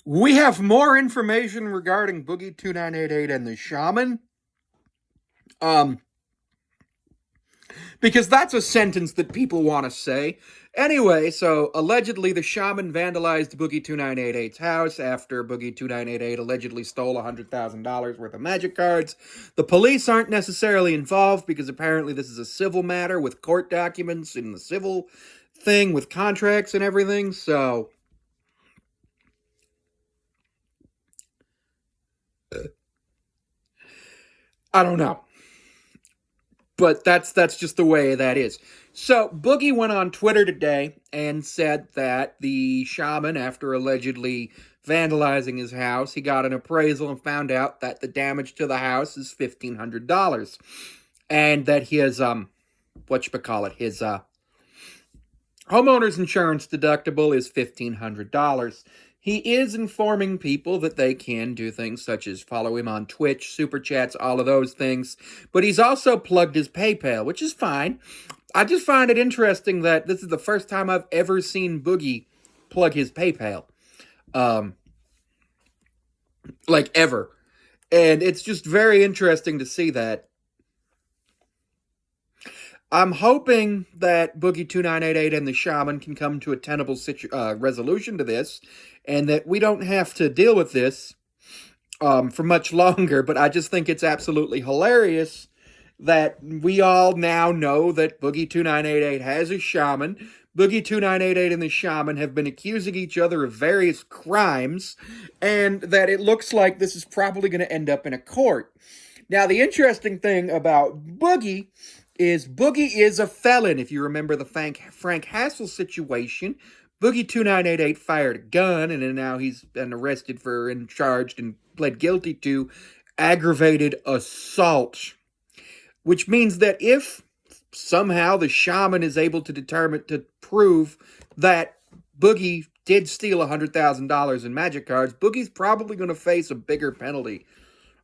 We have more information regarding boogie2988 and the Shaman. Um, because that's a sentence that people want to say. Anyway, so allegedly the Shaman vandalized boogie2988's house after boogie2988 allegedly stole $100,000 worth of magic cards. The police aren't necessarily involved because apparently this is a civil matter with court documents and the civil thing with contracts and everything, so I don't know. But that's just the way that is. So Boogie went on Twitter today and said that the Shaman, after allegedly vandalizing his house, he got an appraisal and found out that the damage to the house is $1,500, and that his his homeowner's insurance deductible is $1,500. He is informing people that they can do things such as follow him on Twitch, Super Chats, all of those things. But he's also plugged his PayPal, which is fine. I just find it interesting that this is the first time I've ever seen Boogie plug his PayPal. Like, ever. And it's just very interesting to see that. I'm hoping that Boogie2988 and the Shaman can come to a tenable resolution to this, and that we don't have to deal with this for much longer, but I just think it's absolutely hilarious that we all now know that Boogie2988 has a Shaman. Boogie2988 and the Shaman have been accusing each other of various crimes, and that it looks like this is probably going to end up in a court. Now, the interesting thing about Boogie is a felon. If you remember the Frank Hassel situation, Boogie2988 fired a gun, and now he's been arrested and charged and pled guilty to aggravated assault. Which means that if somehow the Shaman is able to prove that Boogie did steal $100,000 in magic cards, Boogie's probably going to face a bigger penalty,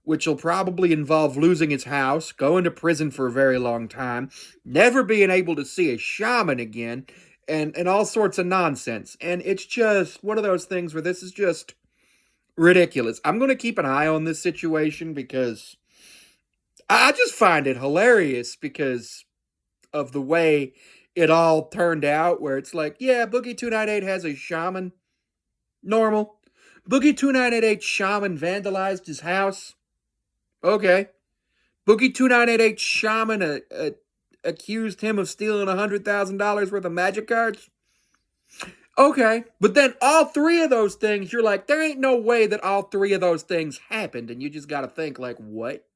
which will probably involve losing his house, going to prison for a very long time, never being able to see a Shaman again, and all sorts of nonsense. And it's just one of those things where this is just ridiculous. I'm going to keep an eye on this situation because I just find it hilarious because of the way it all turned out, where it's like, yeah, Boogie298 has a Shaman. Normal. Boogie298 Shaman vandalized his house. Okay. Boogie2988 Shaman accused him of stealing $100,000 worth of magic cards. Okay. But then all three of those things, you're like, there ain't no way that all three of those things happened. And you just got to think, like, what?